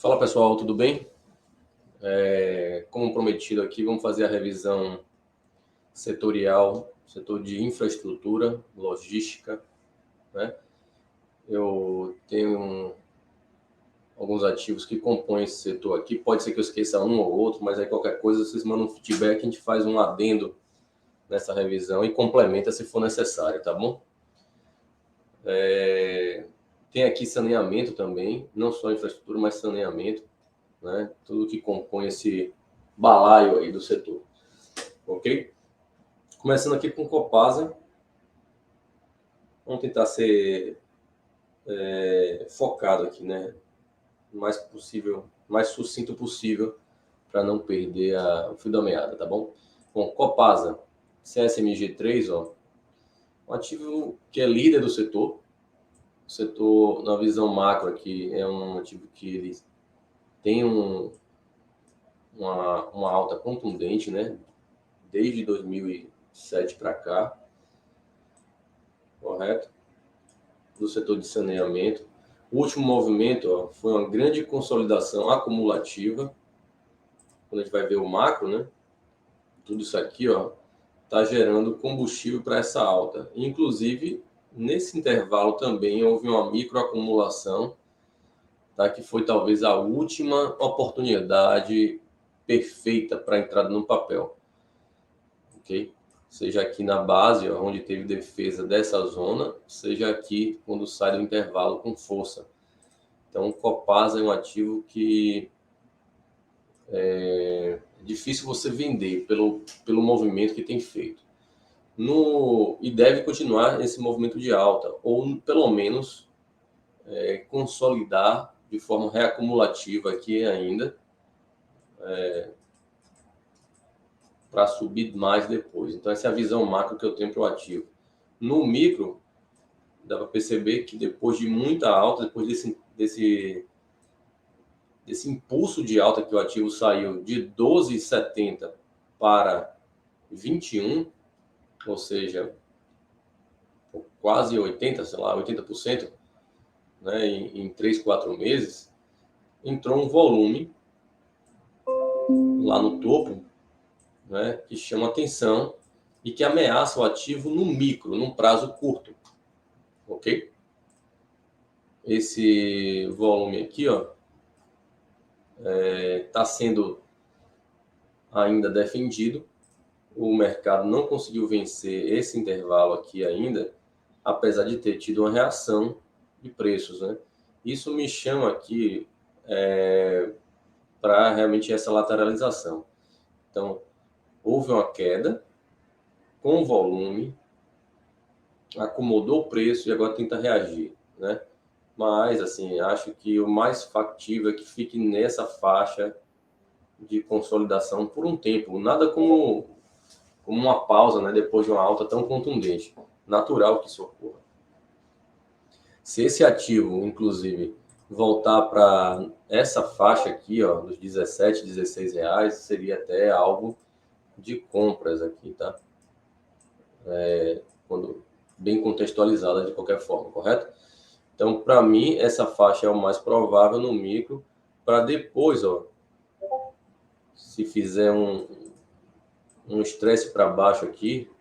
Fala pessoal, tudo bem? Como prometido aqui, vamos fazer a revisão setorial, setor de infraestrutura, logística, né? Eu tenho alguns ativos que compõem esse setor aqui, pode ser que eu esqueça um ou outro, mas aí qualquer coisa vocês mandam um feedback, a gente faz um adendo nessa revisão e complementa se for necessário, tá bom? Tem aqui saneamento também, não só infraestrutura, mas saneamento, né? Tudo que compõe esse balaio aí do setor, ok? Começando aqui com Copasa, vamos tentar ser focado aqui, né? O mais possível, mais sucinto possível, para não perder o fio da meada, tá bom? Bom, Copasa, CSMG3, ó, um ativo que é líder do setor. O setor, na visão macro aqui, é um ativo que ele tem uma alta contundente, né? Desde 2007 para cá, correto? Do setor de saneamento. O último movimento, ó, foi uma grande consolidação acumulativa. Quando a gente vai ver o macro, né? Tudo isso aqui, ó, está gerando combustível para essa alta. Inclusive, nesse intervalo também houve uma microacumulação, tá? Que foi talvez a última oportunidade perfeita para entrada no papel, ok? Seja aqui na base, ó, onde teve defesa dessa zona, seja aqui quando sai do intervalo com força. Então, o Copasa é um ativo que é difícil você vender pelo movimento que tem feito. E deve continuar esse movimento de alta, ou pelo menos consolidar de forma reacumulativa aqui ainda, para subir mais depois. Então, essa é a visão macro que eu tenho para o ativo. No micro, dá para perceber que depois de muita alta, depois desse impulso de alta que o ativo saiu de 12,70 para 21, ou seja, quase 80, sei lá, 80%, né, em 3, 4 meses, entrou um volume lá no topo, né, que chama atenção e que ameaça o ativo no micro, num prazo curto, ok? Esse volume aqui, ó, está sendo ainda defendido. O mercado não conseguiu vencer esse intervalo aqui ainda, apesar de ter tido uma reação de preços, né? Isso me chama aqui para realmente essa lateralização. Então, houve uma queda com volume, acomodou o preço e agora tenta reagir, né? Mas, assim, acho que o mais factível é que fique nessa faixa de consolidação por um tempo. Nada como uma pausa, né? Depois de uma alta tão contundente. Natural que isso ocorra. Se esse ativo, inclusive, voltar para essa faixa aqui, ó, dos 17, 16 reais, seria até algo de compras aqui, tá? Quando bem contextualizada de qualquer forma, correto? Então, para mim, essa faixa é o mais provável no micro, para depois, ó, se fizer um estresse para baixo aqui,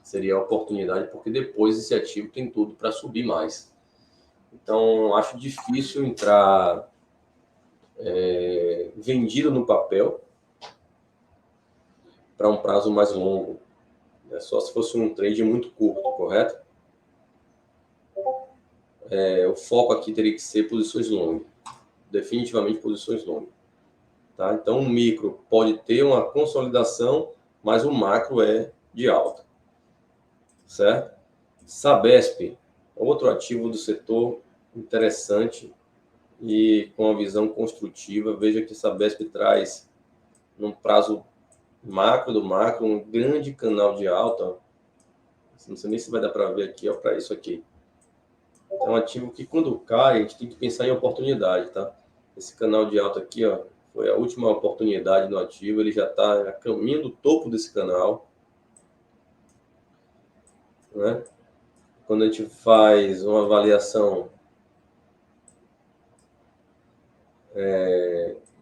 seria a oportunidade, porque depois esse ativo tem tudo para subir mais. Então, acho difícil entrar vendido no papel para um prazo mais longo. É só se fosse um trade muito curto, correto? O foco aqui teria que ser posições longas. Definitivamente posições longas. Tá? Então, o micro pode ter uma consolidação, mas o macro é de alta. Certo? Sabesp, outro ativo do setor interessante e com uma visão construtiva. Veja que Sabesp traz, num prazo macro do macro, um grande canal de alta. Não sei nem se vai dar para ver aqui, para isso aqui. É um ativo que, quando cai, a gente tem que pensar em oportunidade, tá? Esse canal de alta aqui, ó, foi a última oportunidade no ativo. Ele já está a caminho do topo desse canal, né? Quando a gente faz uma avaliação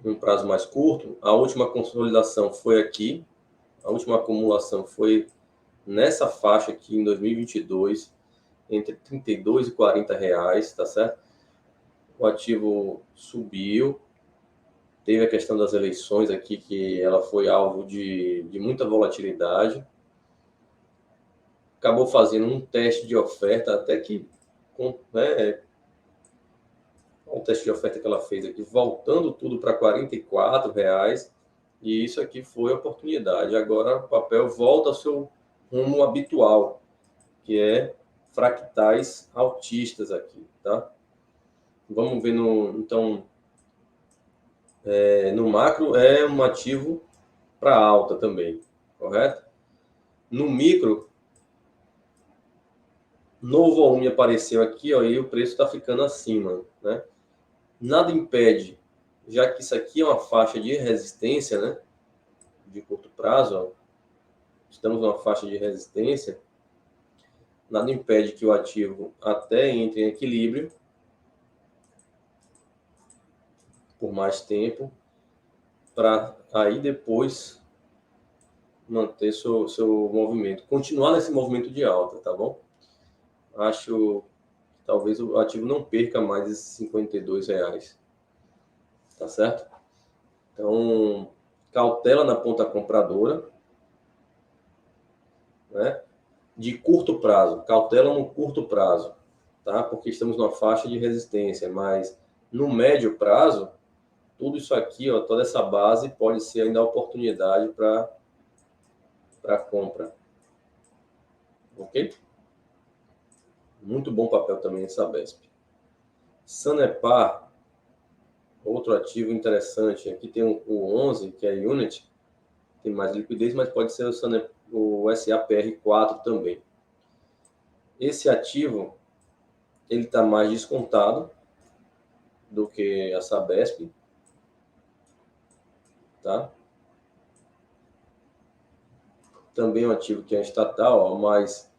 um prazo mais curto, a última consolidação foi aqui, a última acumulação foi nessa faixa aqui em 2022, entre 32 e 40 reais, tá certo? O ativo subiu, teve a questão das eleições aqui, que ela foi alvo de muita volatilidade, acabou fazendo um teste de oferta, até que, né, o teste de oferta que ela fez aqui, voltando tudo para 44 reais, e isso aqui foi a oportunidade. Agora o papel volta ao seu rumo habitual, que é fractais altistas aqui, tá? Vamos ver então, no macro é um ativo para alta também, correto? No micro, no volume apareceu aqui, ó, e o preço está ficando acima, né? Nada impede, já que isso aqui é uma faixa de resistência, né? De curto prazo, ó, estamos numa faixa de resistência, nada impede que o ativo até entre em equilíbrio por mais tempo, para aí depois manter seu movimento, continuar nesse movimento de alta, tá bom? Acho que talvez o ativo não perca mais esses 52 reais, tá certo? Então, cautela na ponta compradora, né? De curto prazo, cautela no curto prazo, tá? Porque estamos numa faixa de resistência, mas no médio prazo, tudo isso aqui, ó, toda essa base pode ser ainda a oportunidade para compra, ok? Muito bom papel também essa Sabesp. Sanepar, outro ativo interessante. Aqui tem o 11, que é Unity, tem mais liquidez, mas pode ser o SAPR4 também. Esse ativo, ele está mais descontado do que a Sabesp, tá? Também é um ativo que é estatal, ó, mas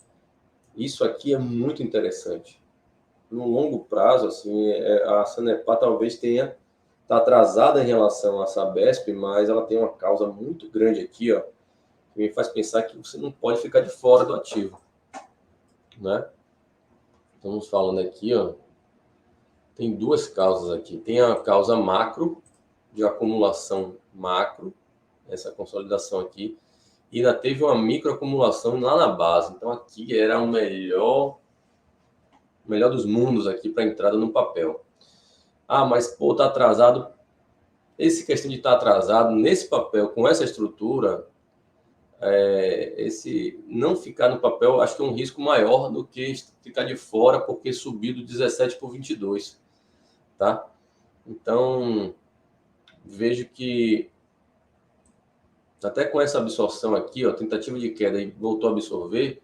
isso aqui é muito interessante. No longo prazo, assim, a Sanepar talvez tenha tá atrasada em relação à Sabesp, mas ela tem uma causa muito grande aqui, ó, que me faz pensar que você não pode ficar de fora do ativo, né? Estamos falando aqui, ó, tem duas causas aqui. Tem a causa macro, de acumulação macro, essa consolidação aqui, e ainda teve uma microacumulação lá na base. Então aqui era o melhor dos mundos aqui para entrada no papel. Ah, mas pô, tá atrasado. Esse questão de estar atrasado nesse papel com essa estrutura, esse não ficar no papel, acho que é um risco maior do que ficar de fora porque subiu do 17 por 22, tá? Então, vejo que até com essa absorção aqui, ó, tentativa de queda e voltou a absorver,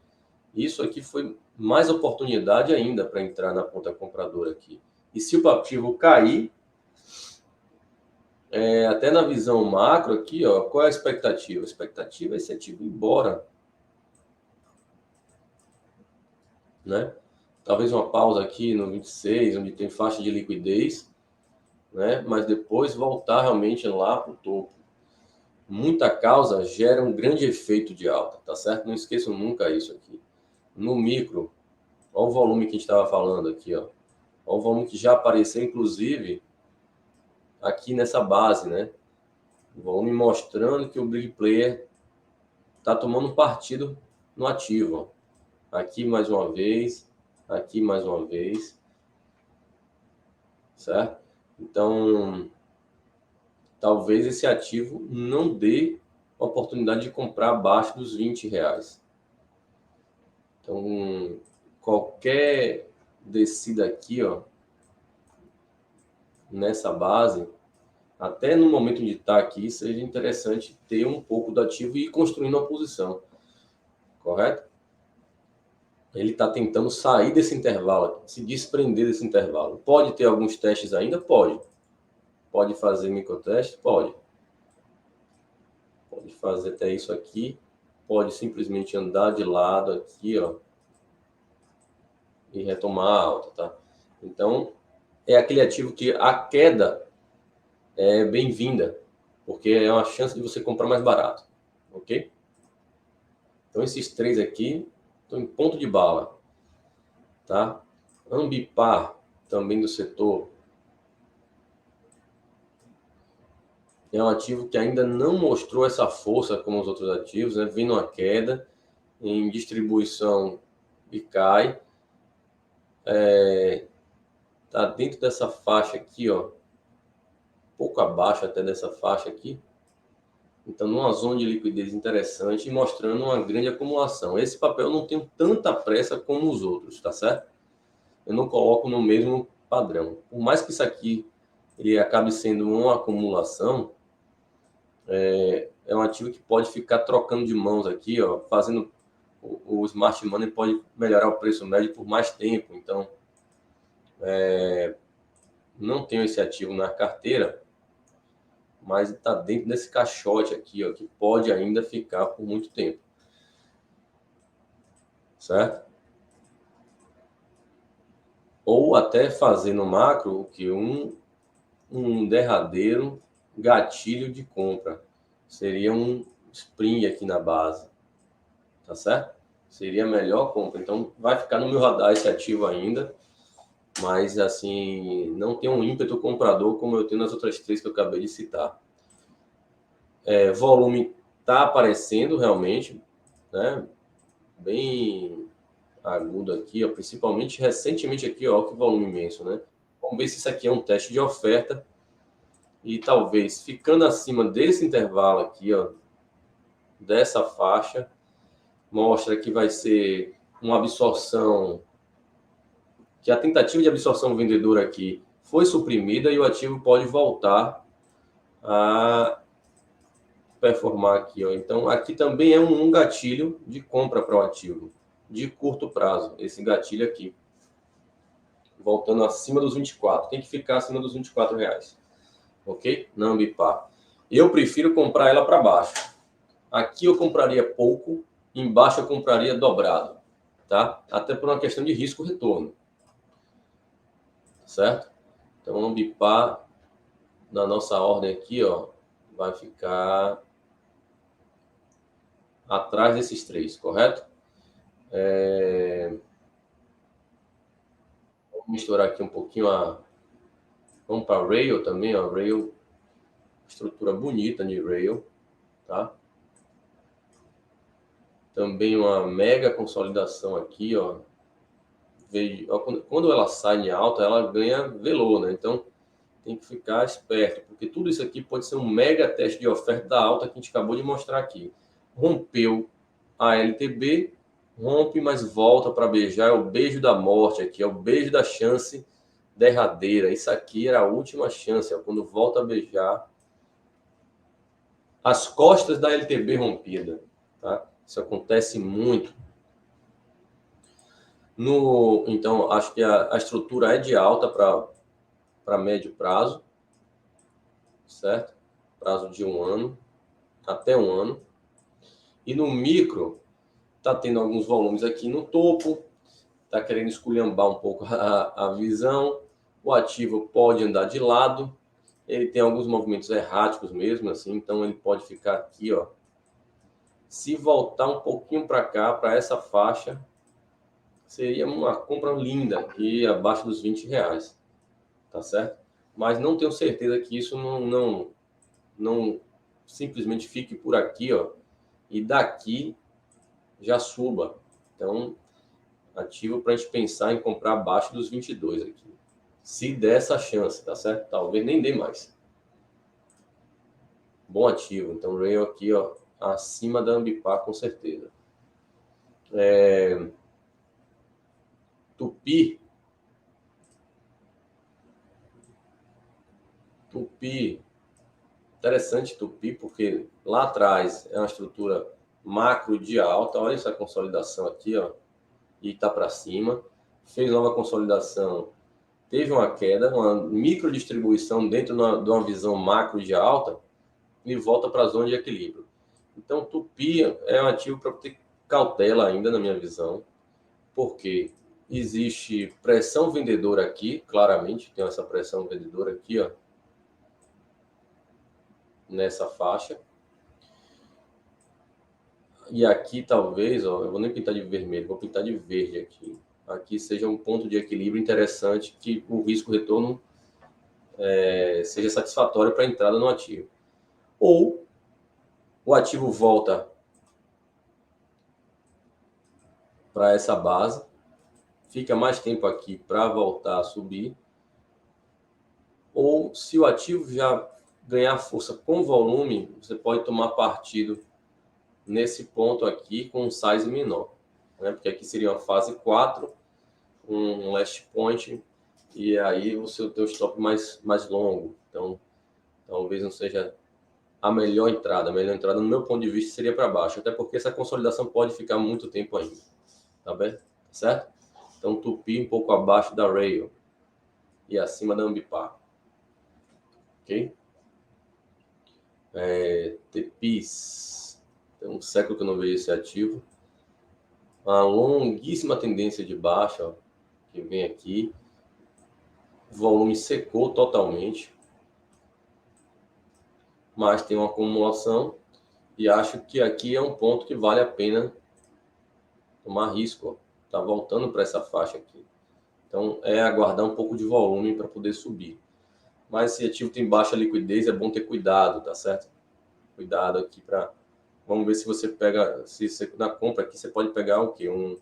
isso aqui foi mais oportunidade ainda para entrar na ponta compradora aqui. E se o ativo cair, até na visão macro aqui, ó, qual é a expectativa? A expectativa é esse ativo ir embora, né? Talvez uma pausa aqui no 26, onde tem faixa de liquidez, né? Mas depois voltar realmente lá para o topo. Muita causa gera um grande efeito de alta, tá certo? Não esqueçam nunca isso aqui. No micro, olha o volume que a gente estava falando aqui, ó. Olha o volume que já apareceu, inclusive, aqui nessa base, né? O volume mostrando que o big player está tomando partido no ativo, ó. Aqui mais uma vez, aqui mais uma vez, certo? Então, talvez esse ativo não dê a oportunidade de comprar abaixo dos 20 reais. Então, qualquer descida aqui, ó, nessa base, até no momento de estar aqui, seja interessante ter um pouco do ativo e ir construindo uma posição, correto? Ele está tentando sair desse intervalo, se desprender desse intervalo. Pode ter alguns testes ainda? Pode. Pode fazer microteste? Pode. Pode fazer até isso aqui. Pode simplesmente andar de lado aqui, ó, e retomar a alta, tá? Então, é aquele ativo que a queda é bem-vinda, porque é uma chance de você comprar mais barato, ok? Então, esses três aqui estão em ponto de bala, tá? Ambipar, também do setor, é um ativo que ainda não mostrou essa força como os outros ativos, né? Vindo uma queda em distribuição e cai. Tá dentro dessa faixa aqui, ó, pouco abaixo até dessa faixa aqui. Então, numa zona de liquidez interessante e mostrando uma grande acumulação. Esse papel não tem tanta pressa como os outros, tá certo? Eu não coloco no mesmo padrão. Por mais que isso aqui ele acabe sendo uma acumulação, é um ativo que pode ficar trocando de mãos aqui, ó, fazendo o smart money pode melhorar o preço médio por mais tempo. Então, não tenho esse ativo na carteira, mas está dentro desse caixote aqui, ó, que pode ainda ficar por muito tempo, certo? Ou até fazer no macro o que um derradeiro gatilho de compra. Seria um spring aqui na base, tá certo? Seria a melhor compra. Então, vai ficar no meu radar esse ativo ainda, mas assim, não tem um ímpeto comprador como eu tenho nas outras três que eu acabei de citar. Volume está aparecendo realmente, né? Bem agudo aqui, ó, principalmente recentemente aqui, ó, que volume imenso, né? Vamos ver se isso aqui é um teste de oferta e talvez ficando acima desse intervalo aqui, ó, dessa faixa, mostra que vai ser uma absorção, que a tentativa de absorção vendedora aqui foi suprimida e o ativo pode voltar a performar aqui, ó. Então, aqui também é um gatilho de compra para o ativo de curto prazo, esse gatilho aqui, voltando acima dos 24, tem que ficar acima dos R$ 24, ok? Na Ambipar. Eu prefiro comprar ela para baixo. Aqui eu compraria pouco, embaixo eu compraria dobrado, tá? Até por uma questão de risco-retorno, certo? Então, o Ambipar, na nossa ordem aqui, ó, vai ficar atrás desses três, correto? Vamos misturar aqui um pouquinho Vamos para Rail também, ó. Rail, estrutura bonita de Rail, tá? Também uma mega consolidação aqui, ó. Quando ela sai em alta, ela ganha velô, né? Então, tem que ficar esperto, porque tudo isso aqui pode ser um mega teste de oferta da alta que a gente acabou de mostrar aqui. Rompeu a LTB, rompe, mas volta para beijar. É o beijo da morte aqui, é o beijo da chance derradeira. Isso aqui era a última chance, ó, quando volta a beijar as costas da LTB rompida. Tá? Isso acontece muito. Então, acho que a estrutura é de alta para médio prazo, certo? Prazo de 1 ano, até 1 ano. E no micro, está tendo alguns volumes aqui no topo, está querendo esculhambar um pouco a visão. O ativo pode andar de lado, ele tem alguns movimentos erráticos mesmo, assim, então ele pode ficar aqui, ó. Se voltar um pouquinho para cá, para essa faixa, seria uma compra linda aqui abaixo dos R$ 20, tá certo? Mas não tenho certeza que isso não simplesmente fique por aqui, ó, e daqui já suba. Então, ativo para a gente pensar em comprar abaixo dos 22 aqui. Se der essa chance, tá certo? Talvez nem dê mais. Bom ativo. Então, Rail aqui, ó, acima da Ambipar, com certeza. Tupi. Interessante Tupi, porque lá atrás é uma estrutura macro de alta. Olha essa consolidação aqui, ó, e está para cima. Fez nova consolidação, teve uma queda, uma micro distribuição dentro de uma visão macro de alta e volta para a zona de equilíbrio. Então, Tupi é um ativo para ter cautela ainda, na minha visão, porque existe pressão vendedora aqui, claramente, tem essa pressão vendedora aqui, ó, nessa faixa. E aqui talvez, ó, eu vou nem pintar de vermelho, vou pintar de verde aqui. Aqui seja um ponto de equilíbrio interessante que o risco-retorno seja satisfatório para a entrada no ativo. Ou o ativo volta para essa base, fica mais tempo aqui para voltar a subir. Ou se o ativo já ganhar força com volume, você pode tomar partido nesse ponto aqui com um size menor, né? Porque aqui seria uma fase 4, um last point, e aí o seu teu stop mais longo. Então, talvez não seja a melhor entrada. A melhor entrada, no meu ponto de vista, seria para baixo, até porque essa consolidação pode ficar muito tempo ainda. Tá bem? Certo? Então, tupi um pouco abaixo da rail e acima da ambipar. Ok? TPIs. Tem um século que eu não vejo esse ativo. Uma longuíssima tendência de baixa, ó, que vem aqui. O volume secou totalmente, mas tem uma acumulação e acho que aqui é um ponto que vale a pena tomar risco. Está voltando para essa faixa aqui. Então, é aguardar um pouco de volume para poder subir. Mas se ativo tem baixa liquidez, é bom ter cuidado, tá certo? Cuidado aqui para... Vamos ver se você pega... Se você, na compra aqui, você pode pegar o quê? Um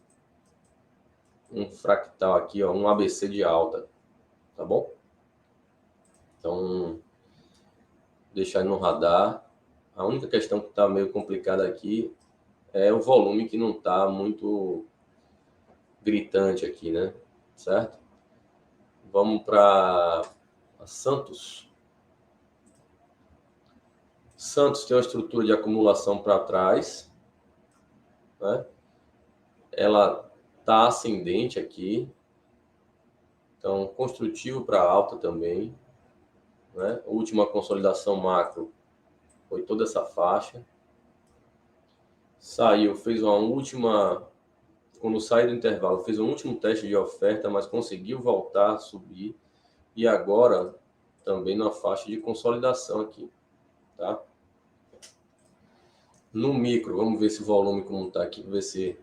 fractal aqui, ó, um ABC de alta. Tá bom? Então, deixar no radar. A única questão que está meio complicada aqui é o volume que não está muito gritante aqui, né? Certo? Vamos para Santos. Santos tem uma estrutura de acumulação para trás, né? Ela está ascendente aqui, então construtivo para alta também, né? A última consolidação macro foi toda essa faixa. Saiu, fez uma última, quando saiu do intervalo, fez um último teste de oferta, mas conseguiu voltar a subir e agora também na faixa de consolidação aqui, tá? No micro, vamos ver se o volume como está aqui, ver se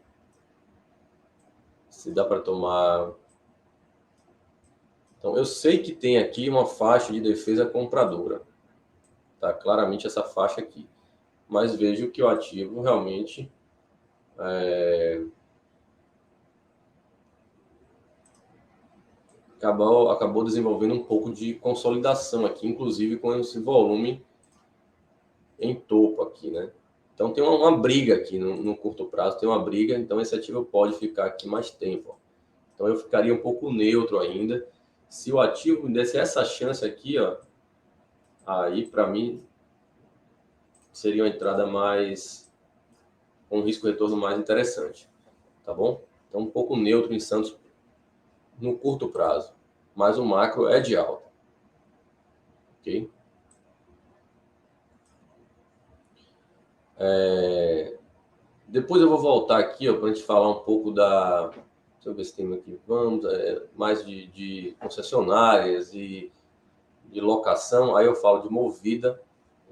dá para tomar. Então, eu sei que tem aqui uma faixa de defesa compradora, tá? Claramente essa faixa aqui, mas vejo que o ativo realmente acabou desenvolvendo um pouco de consolidação aqui, inclusive com esse volume em topo aqui, né? Então tem uma briga aqui no curto prazo, tem uma briga, então esse ativo pode ficar aqui mais tempo. Ó. Então eu ficaria um pouco neutro ainda. Se o ativo me desse essa chance aqui, ó, aí para mim seria uma entrada mais com um risco-retorno mais interessante, tá bom? Então um pouco neutro em Santos no curto prazo, mas o macro é de alta, ok? Depois eu vou voltar aqui, para a gente falar um pouco da... Deixa eu ver se tem aqui. Vamos, mais de concessionárias e de locação. Aí eu falo de Movida,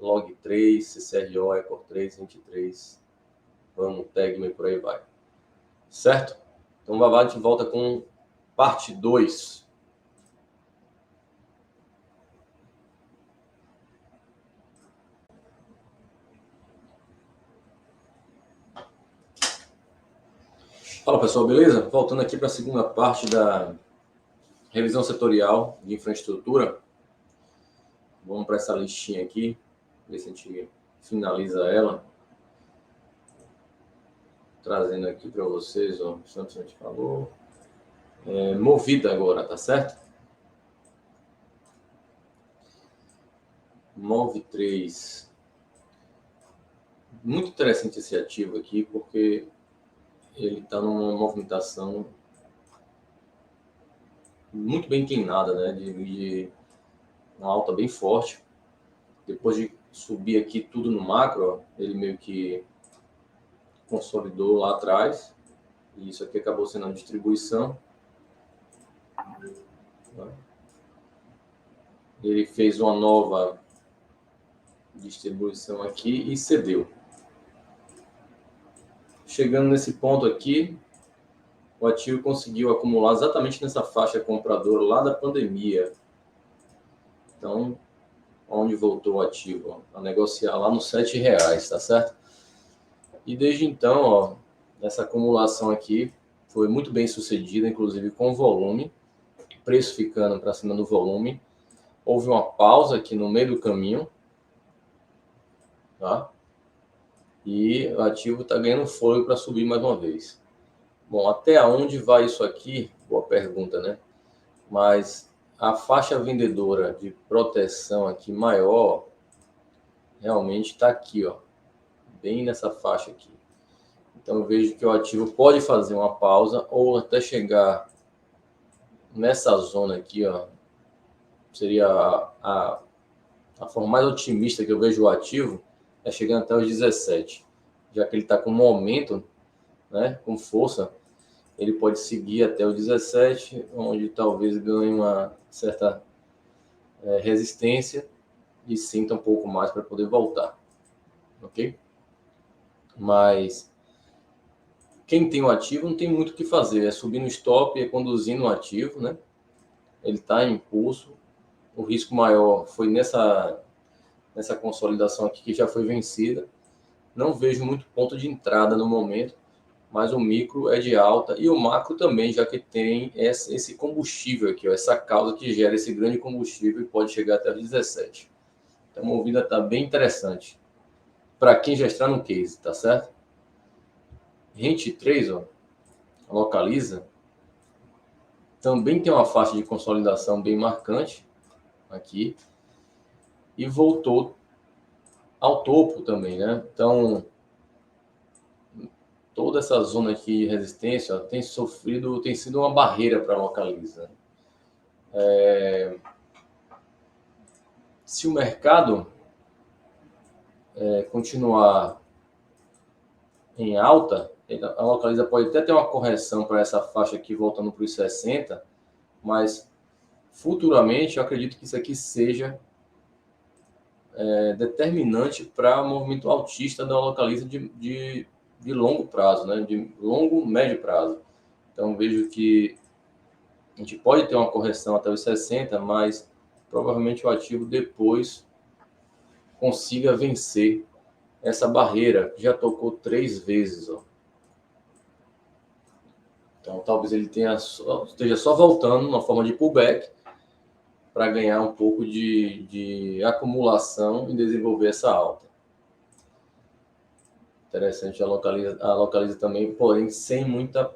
Log3, CCRO, Ecor3, 23. Vamos, Tegma e por aí vai. Certo? Então, a gente volta com parte 2. Fala, pessoal, beleza? Voltando aqui para a segunda parte da revisão setorial de infraestrutura. Vamos para essa listinha aqui, ver se a gente finaliza ela. Trazendo aqui para vocês, ó, Santos a gente falou. Movida agora, tá certo? Move3. Muito interessante esse ativo aqui, porque ele está numa movimentação muito bem inclinada, né? De uma alta bem forte. Depois de subir aqui tudo no macro, ó, ele meio que consolidou lá atrás. E isso aqui acabou sendo a distribuição. Ele fez uma nova distribuição aqui e cedeu. Chegando nesse ponto aqui, o ativo conseguiu acumular exatamente nessa faixa compradora lá da pandemia. Então, onde voltou o ativo? A negociar lá nos R$7, tá certo? E desde então, ó, essa acumulação aqui foi muito bem sucedida, inclusive com volume, preço ficando para cima do volume. Houve uma pausa aqui no meio do caminho, tá? E o ativo está ganhando fôlego para subir mais uma vez. Bom, até onde vai isso aqui? Boa pergunta, né? Mas a faixa vendedora de proteção aqui maior realmente está aqui, ó, bem nessa faixa aqui. Então eu vejo que o ativo pode fazer uma pausa ou até chegar nessa zona aqui, ó. Seria a forma mais otimista que eu vejo o ativo é chegando até os 17, já que ele está com momento, né, com força. Ele pode seguir até o 17, onde talvez ganhe uma certa resistência e sinta um pouco mais para poder voltar, ok? Mas quem tem o ativo não tem muito o que fazer, é subir no stop, é conduzindo o ativo, né? Ele está em impulso, o risco maior foi nessa consolidação aqui que já foi vencida. Não vejo muito ponto de entrada no momento, mas o micro é de alta e o macro também, já que tem esse combustível aqui, ó, essa causa que gera esse grande combustível e pode chegar até 17. Então a movida está bem interessante para quem já está no case, tá certo? Rente 3, ó, localiza, também tem uma faixa de consolidação bem marcante aqui e voltou ao topo também, né? Então toda essa zona aqui de resistência, ó, tem sido uma barreira para a Localiza. Se o mercado continuar em alta, a Localiza pode até ter uma correção para essa faixa aqui, voltando para os 60, mas futuramente eu acredito que isso aqui seja determinante para o movimento altista da Localiza de longo prazo, né? De longo, médio prazo. Então vejo que a gente pode ter uma correção até os 60, mas provavelmente o ativo depois consiga vencer essa barreira, que já tocou 3 vezes. Ó. Então talvez ele esteja só voltando numa forma de pullback para ganhar um pouco de acumulação e desenvolver essa alta. Interessante a Localiza também, porém sem muita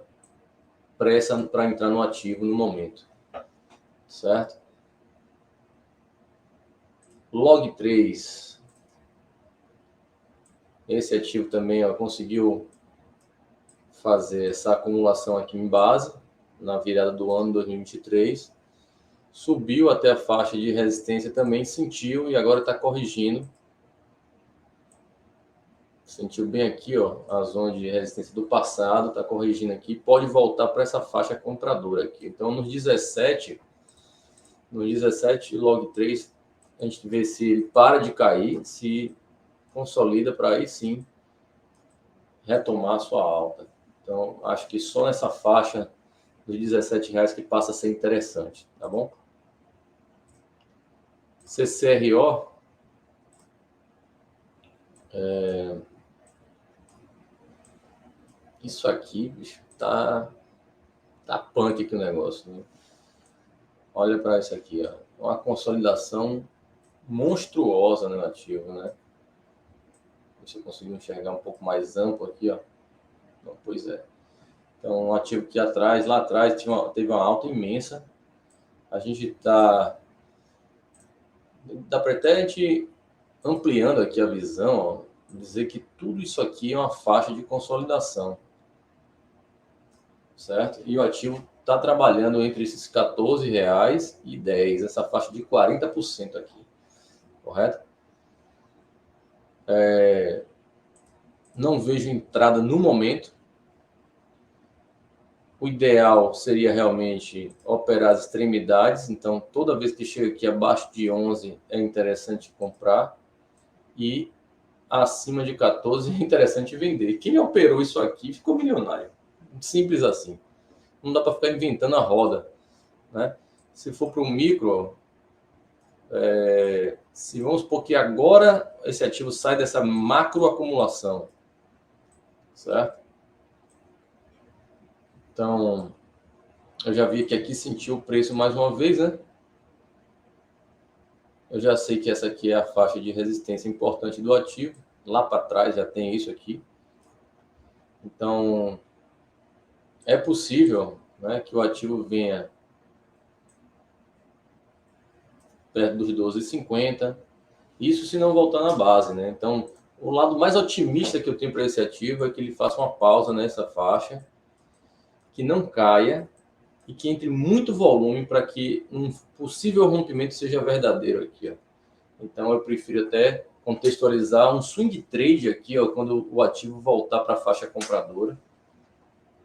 pressa para entrar no ativo no momento. Certo? Log3. Esse ativo também ó, conseguiu fazer essa acumulação aqui em base, na virada do ano 2023. Subiu até a faixa de resistência também, sentiu e agora está corrigindo. Sentiu bem aqui, ó, a zona de resistência do passado, está corrigindo aqui, pode voltar para essa faixa compradora aqui. Então, nos 17, log 3, a gente vê se ele para de cair, se consolida para aí sim retomar a sua alta. Então, acho que só nessa faixa dos R$17 que passa a ser interessante, tá bom? CCRO, isso aqui, bicho, tá punk aqui o negócio, né? Olha para isso aqui, ó, uma consolidação monstruosa no ativo, né? Se eu conseguir enxergar um pouco mais amplo aqui, ó. Não, pois é. Então, um ativo que lá atrás, teve uma alta imensa. A gente dá para até a gente ampliando aqui a visão, ó, dizer que tudo isso aqui é uma faixa de consolidação, certo? E o ativo está trabalhando entre esses R$14 e 10, essa faixa de 40% aqui, correto? Não vejo entrada no momento. O ideal seria realmente operar as extremidades, então toda vez que chega aqui abaixo de 11 é interessante comprar. e acima de 14 é interessante vender. Quem operou isso aqui ficou milionário. Simples assim. Não dá para ficar inventando a roda, né? Se for para o micro, se vamos supor que agora esse ativo sai dessa macro acumulação, certo? Então, eu já vi que aqui sentiu o preço mais uma vez, né? Eu já sei que essa aqui é a faixa de resistência importante do ativo. Lá para trás já tem isso aqui. Então, é possível, né, que o ativo venha perto dos 12,50. Isso se não voltar na base, né? Então, o lado mais otimista que eu tenho para esse ativo é que ele faça uma pausa nessa faixa, que não caia e que entre muito volume para que um possível rompimento seja verdadeiro aqui, ó. Então, eu prefiro até contextualizar um swing trade aqui, ó, quando o ativo voltar para a faixa compradora.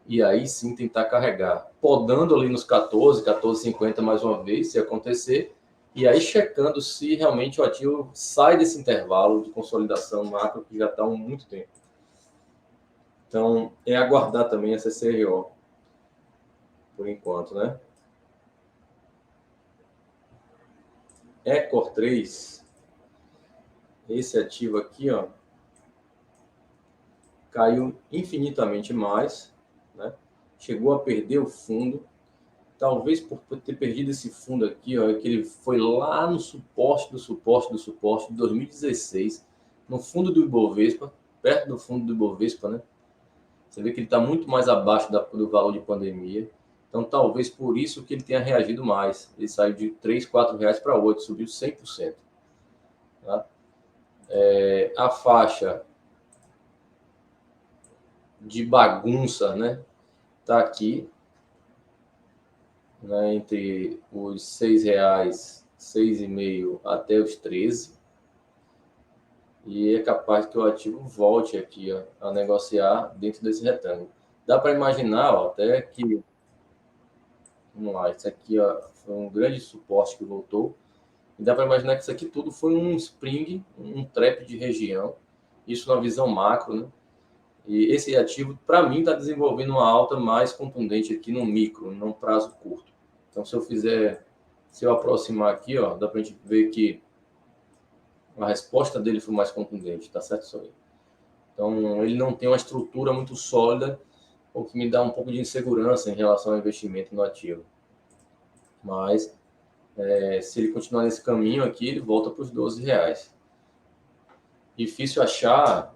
E aí sim tentar carregar, podando ali nos 14, 14,50 mais uma vez, se acontecer, e aí checando se realmente o ativo sai desse intervalo de consolidação macro que já está há muito tempo. Então, é aguardar também essa CRO, por enquanto, né? Ecor 3, esse ativo aqui, ó, caiu infinitamente mais, né? Chegou a perder o fundo. Talvez por ter perdido esse fundo aqui, ó, que ele foi lá no suporte de 2016, no fundo do Ibovespa, perto do fundo do Ibovespa, né? Você vê que ele está muito mais abaixo do valor de pandemia. Então, talvez por isso que ele tenha reagido mais. Ele saiu de 3, 4 reais para 8, subiu 100%. Tá? A faixa de bagunça, né? Tá aqui, né, entre os 6 reais, 6,5 até os 13. E é capaz que o ativo volte aqui, ó, a negociar dentro desse retângulo. Dá para imaginar, ó, até que, vamos lá, isso aqui, ó, foi um grande suporte que voltou. E dá para imaginar que isso aqui tudo foi um spring, um trap de região. Isso na visão macro, né? E esse ativo, para mim, está desenvolvendo uma alta mais contundente aqui no micro, num prazo curto. Então, se eu aproximar aqui, ó, dá para a gente ver que a resposta dele foi mais contundente, tá certo isso aí? Então, ele não tem uma estrutura muito sólida, o que me dá um pouco de insegurança em relação ao investimento no ativo. Mas, se ele continuar nesse caminho aqui, ele volta para os 12 reais. Difícil achar,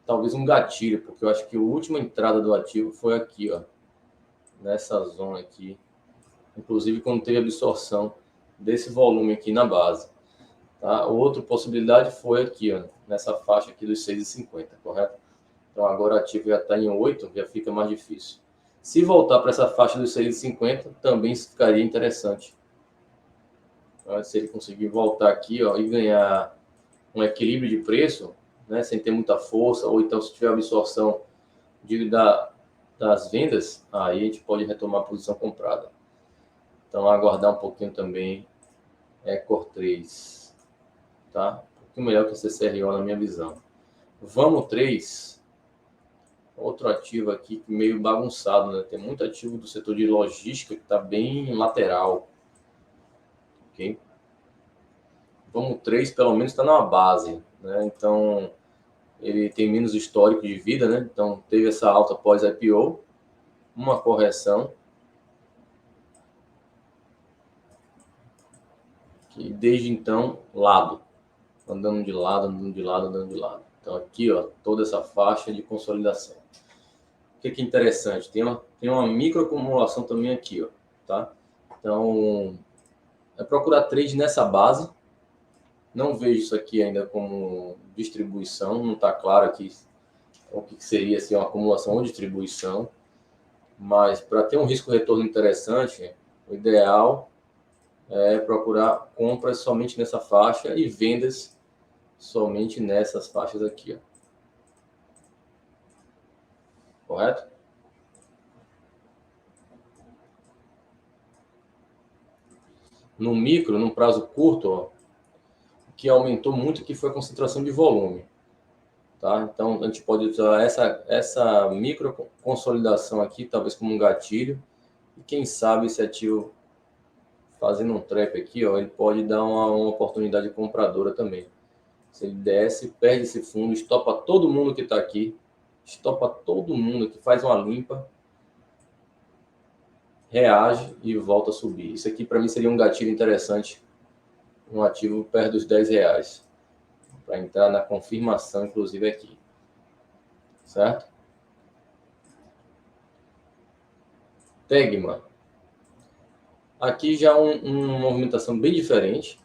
talvez, um gatilho, porque eu acho que a última entrada do ativo foi aqui, ó, nessa zona aqui. Inclusive, quando teve absorção desse volume aqui na base. Tá? Outra possibilidade foi aqui, ó, nessa faixa aqui dos 6,50, correto? Então, agora o ativo já está em 8, já fica mais difícil. Se voltar para essa faixa dos 6,50, também ficaria interessante. Então, se ele conseguir voltar aqui, ó, e ganhar um equilíbrio de preço, né, sem ter muita força, ou então se tiver absorção das vendas, aí a gente pode retomar a posição comprada. Então, aguardar um pouquinho também Ecor 3, tá? Um pouquinho melhor que o CCRO na minha visão. Vamos 3, outro ativo aqui meio bagunçado, né? Tem muito ativo do setor de logística que está bem lateral. Ok? Vamos 3, pelo menos está numa base, né? Então, ele tem menos histórico de vida, né? Então, teve essa alta pós IPO, uma correção, que desde então, lado, andando de lado, andando de lado, andando de lado. Então, aqui, ó, toda essa faixa de consolidação. O que é interessante? Tem uma microacumulação também aqui, ó, tá? Então, é procurar trade nessa base. Não vejo isso aqui ainda como distribuição, não está claro aqui o que seria assim, uma acumulação ou distribuição, mas para ter um risco-retorno interessante, o ideal é procurar compras somente nessa faixa e vendas somente nessas faixas aqui, ó. Correto? No micro, num prazo curto, ó, o que aumentou muito, que foi a concentração de volume. Tá? Então, a gente pode usar essa micro consolidação aqui, talvez como um gatilho. E quem sabe esse ativo, fazendo um trap aqui, ó, ele pode dar uma oportunidade compradora também. Se ele desce, perde esse fundo, estopa todo mundo que está aqui, estopa todo mundo que faz uma limpa, reage e volta a subir. Isso aqui, para mim, seria um gatilho interessante, um ativo perto dos R$10, para entrar na confirmação, inclusive, aqui. Certo? Tegma. Aqui já uma movimentação bem diferente.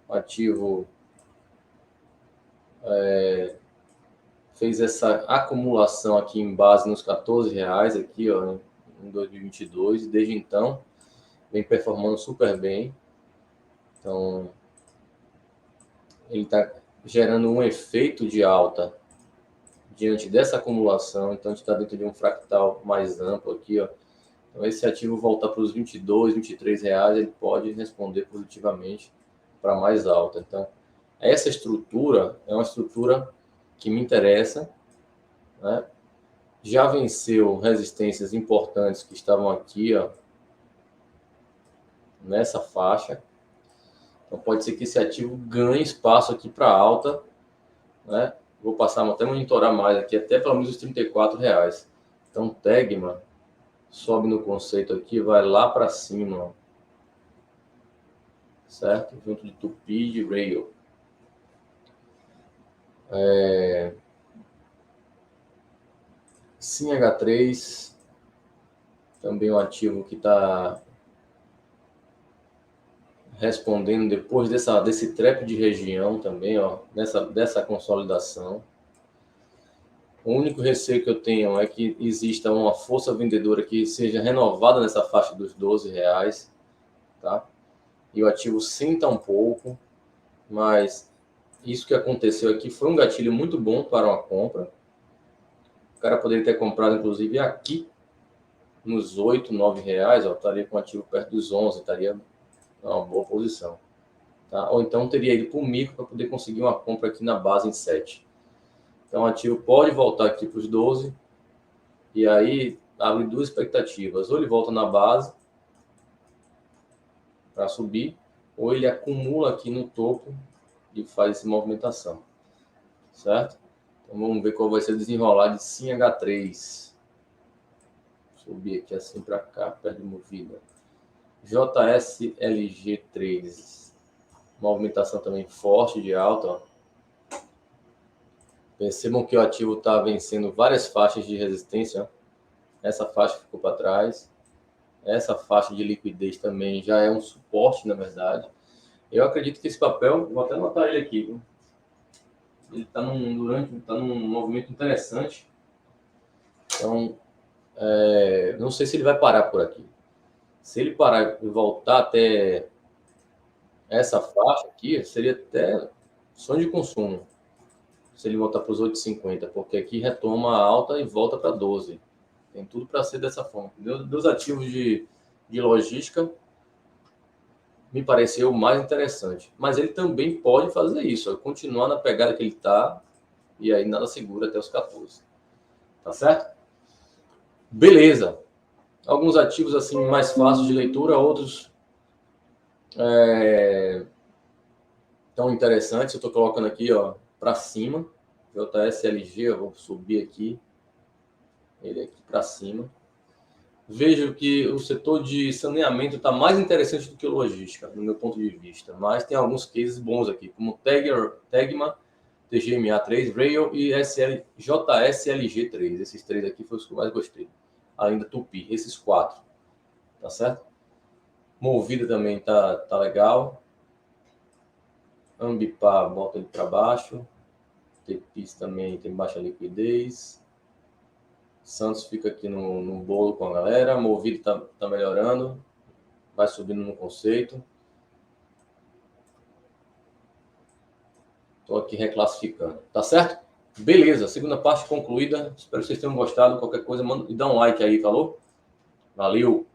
O ativo fez essa acumulação aqui em base nos R$14 aqui, ó, em 2022, e desde então vem performando super bem. Então, ele está gerando um efeito de alta diante dessa acumulação. Então, a gente está dentro de um fractal mais amplo aqui, ó. Então, esse ativo voltar para os R$22, R$23, ele pode responder positivamente para mais alta. Então, essa estrutura é uma estrutura que me interessa, né? Já venceu resistências importantes que estavam aqui, ó, nessa faixa. Então, pode ser que esse ativo ganhe espaço aqui para alta, né? Vou passar até monitorar mais aqui, até pelo menos os R$34. Então, Tegma sobe no conceito aqui, vai lá para cima, ó. Certo? Junto de Tupi e de Rail. SimH3, também um ativo que está respondendo depois desse trap de região também, ó, dessa consolidação. O único receio que eu tenho é que exista uma força vendedora que seja renovada nessa faixa dos R$12, tá? E o ativo sinta um pouco, mas isso que aconteceu aqui foi um gatilho muito bom para uma compra. O cara poderia ter comprado, inclusive, aqui, nos R$8, R$9, ó, estaria com o ativo perto dos 11, estaria uma boa posição. Tá? Ou então teria ido para o micro para poder conseguir uma compra aqui na base em 7. Então, o ativo pode voltar aqui para os 12, e aí abre duas expectativas. Ou ele volta na base para subir, ou ele acumula aqui no topo e faz essa movimentação. Certo? Então, vamos ver qual vai ser o desenrolar de SimH3. Subir aqui assim para cá, perto de movida. JSLG3. Movimentação também forte de alta, ó. Percebam que o ativo está vencendo várias faixas de resistência. Ó. Essa faixa ficou para trás. Essa faixa de liquidez também já é um suporte, na verdade. Eu acredito que esse papel, vou até anotar ele aqui, viu? Ele está num movimento interessante. Então, não sei se ele vai parar por aqui. Se ele parar e voltar até essa faixa aqui, seria até sonho de consumo. Se ele voltar para os 8,50, porque aqui retoma a alta e volta para 12. Tem tudo para ser dessa forma. Dos ativos de logística, me pareceu o mais interessante. Mas ele também pode fazer isso, continuar na pegada que ele está, e aí nada segura até os 14. Tá certo? Beleza. Alguns ativos assim mais fáceis de leitura, outros tão interessantes. Eu estou colocando aqui, ó, para cima. JSLG, eu vou subir aqui. Ele aqui para cima. Vejo que o setor de saneamento está mais interessante do que o logística, no meu ponto de vista. Mas tem alguns cases bons aqui, como Tegma, TGMA3, Rail e JSLG3. Esses três aqui foram os que eu mais gostei. Além da Tupi, esses 4. Tá certo? Movida também tá legal. Ambipar, bota ele para baixo. Tepis também tem baixa liquidez. Santos fica aqui no bolo com a galera. Movida tá melhorando. Vai subindo no conceito. Estou aqui reclassificando. Tá certo? Beleza. Segunda parte concluída. Espero que vocês tenham gostado. Qualquer coisa, manda e dá um like aí, falou? Valeu!